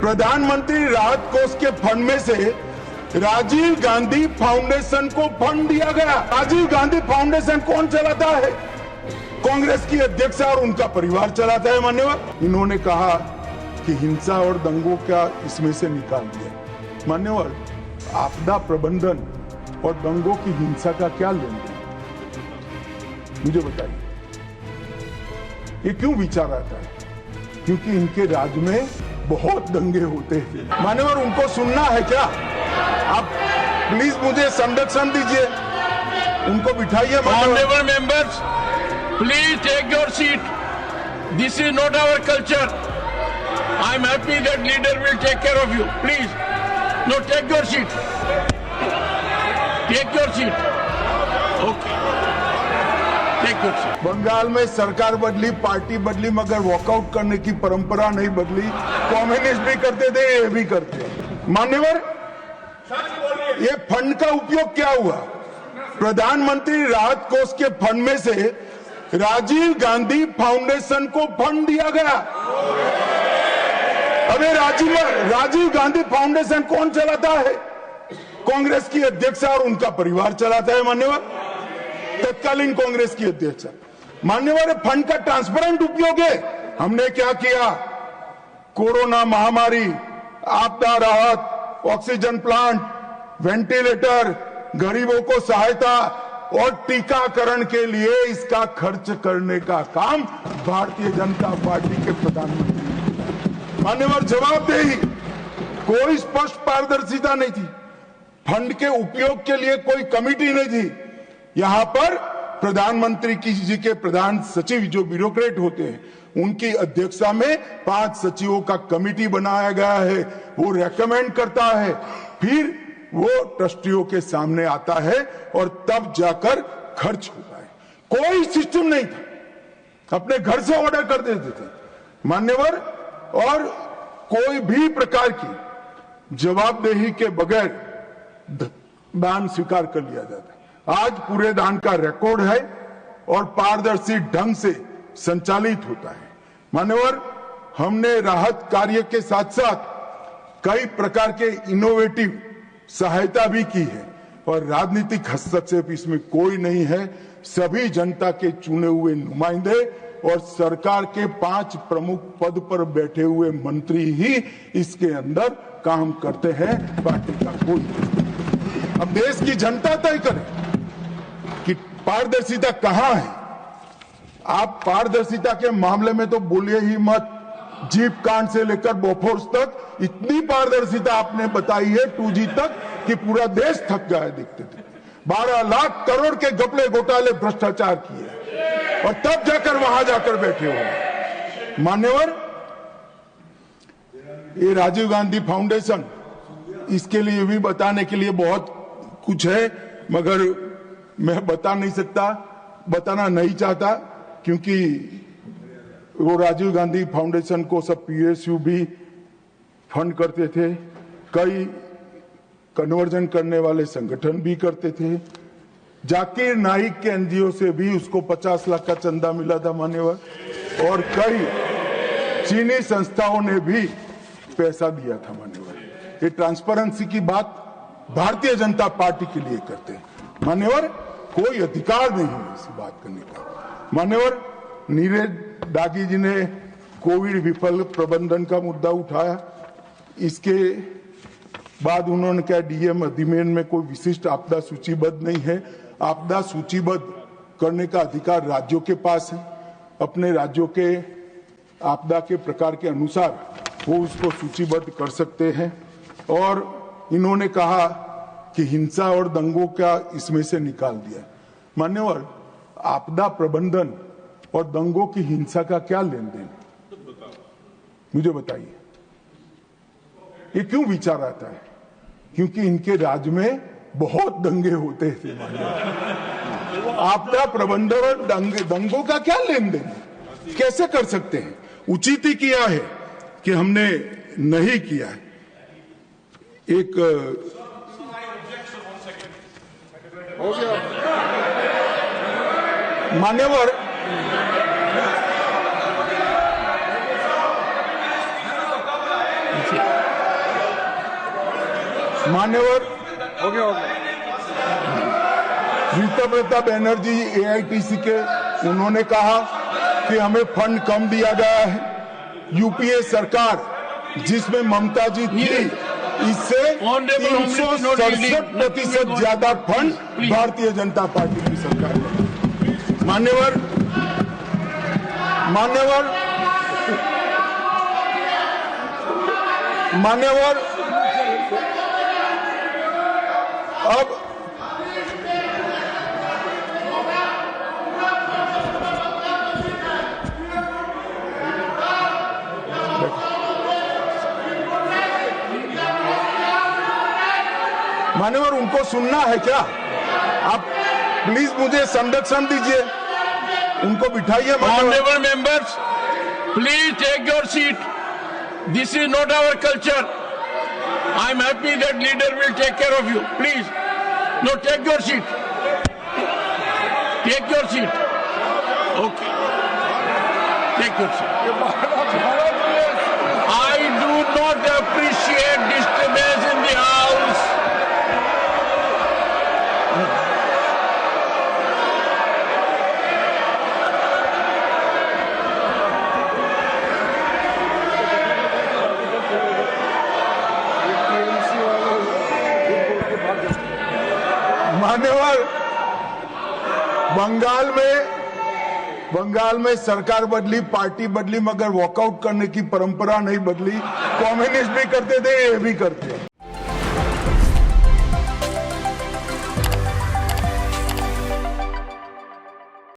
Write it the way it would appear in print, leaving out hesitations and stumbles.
प्रधानमंत्री राहत कोष के फंड में से राजीव गांधी फाउंडेशन को फंड दिया गया। राजीव गांधी फाउंडेशन कौन चलाता है? कांग्रेस की अध्यक्ष और उनका परिवार चलाता है। मान्यवर, इन्होंने कहा कि हिंसा और दंगों का इसमें से निकाल दिया। मान्यवर, आपदा प्रबंधन और दंगों की हिंसा का क्या लेन देन, मुझे बताइए। ये क्यों विचार आता है? क्योंकि इनके राज्य में बहुत दंगे होते हैं। मान्यवर, उनको सुनना है क्या? आप प्लीज मुझे संरक्षण दीजिए, उनको बिठाइए। Honorable members, please take your seat. This is not our culture. I am happy that leader will take care of you. Please, no, take your seat. Take your seat. Okay. Take your seat. Bengal में सरकार बदली, party बदली, मगर walkout करने की परंपरा नहीं बदली। कम्युनिस्ट भी करते थे, ये भी करते हैं। मान्यवर, ये फंड का उपयोग क्या हुआ? प्रधानमंत्री राहत कोष के फंड में से राजीव गांधी फाउंडेशन को फंड दिया गया। अबे राजीव गांधी फाउंडेशन कौन चलाता है? कांग्रेस की अध्यक्ष और उनका परिवार चलाता है। मान्यवर, तत्कालीन कांग्रेस की अध्यक्ष। मान्यवर, फंड का ट्रांसपेरेंट उपयोग है। हमने क्या किया? कोरोना महामारी, आपदा राहत, ऑक्सीजन प्लांट, वेंटिलेटर, गरीबों को सहायता और टीकाकरण के लिए इसका खर्च करने का काम भारतीय जनता पार्टी के प्रधानमंत्री। मान्यवर, जवाबदेही, कोई स्पष्ट पारदर्शिता नहीं थी। फंड के उपयोग के लिए कोई कमिटी नहीं थी। यहां पर प्रधानमंत्री जी के प्रधान सचिव, जो ब्यूरोक्रेट होते हैं, उनकी अध्यक्षता में 5 सचिवों का कमिटी बनाया गया है। वो रेकमेंड करता है, फिर वो ट्रस्टियों के सामने आता है और तब जाकर खर्च होता है। कोई सिस्टम नहीं था, अपने घर से ऑर्डर कर देते थे। मान्यवर, और कोई भी प्रकार की जवाबदेही के बगैर दान स्वीकार कर लिया जाता है। आज पूरे दान का रिकॉर्ड है और पारदर्शी ढंग से संचालित होता है। मान्यवर, हमने राहत कार्य के साथ साथ कई प्रकार के इनोवेटिव सहायता भी की है और राजनीतिक हस्तक्षेप इसमें कोई नहीं है। सभी जनता के चुने हुए नुमाइंदे और सरकार के 5 प्रमुख पद पर बैठे हुए मंत्री ही इसके अंदर काम करते हैं। पार्टी का कोई नहीं। अब देश की जनता तय करे कि पारदर्शिता कहां है। आप पारदर्शिता के मामले में तो बोलिए ही मत। जीप कांड से लेकर बोफोर्स तक इतनी पारदर्शिता आपने बताई है, 2G तक, कि पूरा देश थक गया दिखते थे। 12 लाख करोड़ के घपले घोटाले भ्रष्टाचार किए और तब जाकर वहां जाकर बैठे हो। मान्यवर, ये राजीव गांधी फाउंडेशन, इसके लिए भी बताने के लिए बहुत कुछ है, मगर मैं बता नहीं सकता, बताना नहीं चाहता, क्योंकि वो राजीव गांधी फाउंडेशन को सब PSU भी फंड करते थे, कई कन्वर्जन करने वाले संगठन भी करते थे। जाकिर नाइक के NGO से भी उसको 50 लाख का चंदा मिला था। मान्यवर, और कई चीनी संस्थाओं ने भी पैसा दिया था। मान्यवर, ये ट्रांसपेरेंसी की बात भारतीय जनता पार्टी के लिए करते हैं। मान्यवर, कोई अधिकार नहीं है इस बात करने का। मान्यवर, नीरज दागी जी ने कोविड विफल प्रबंधन का मुद्दा उठाया। इसके बाद उन्होंने कहा DM अधिनियम में कोई विशिष्ट आपदा सूचीबद्ध नहीं है। आपदा सूचीबद्ध करने का अधिकार राज्यों के पास है। अपने राज्यों के आपदा के प्रकार के अनुसार वो उसको सूचीबद्ध कर सकते हैं। और इन्होंने कहा कि हिंसा और दंगों का इसमें से निकाल दिया। मान्यवर, आपदा प्रबंधन और दंगों की हिंसा का क्या लेन देन, मुझे बताइए। ये क्यों विचार आता है? क्योंकि इनके राज्य में बहुत दंगे होते थे। आपदा प्रबंधन और दंगों का क्या लेन देन, कैसे कर सकते हैं? उचित ही किया है कि हमने नहीं किया है। एक हो गया मान्यवर, Thank you. मान्यवर ऋतुव्रता बैनर्जी एआईटीसी के, उन्होंने कहा कि हमें फंड कम दिया गया है। यूपीए सरकार जिसमें ममता जी थी, इससे 367% ज्यादा फंड भारतीय जनता पार्टी की सरकार ने। मान्यवर अब मान्यवर उनको सुनना है क्या? आप प्लीज मुझे संरक्षण दीजिए, उनको बिठाइए। Honorable members, please take your seat. This is not our culture. I am happy that leader will take care of you. Please, no, take your seat. Take your seat. Okay. Take your seat. I do not appreciate disturbance in the house. मान्यवर, बंगाल में सरकार बदली, party बदली, मगर walkout करने की परंपरा नहीं बदली। कम्युनिस्ट भी करते थे, ये भी करते हैं।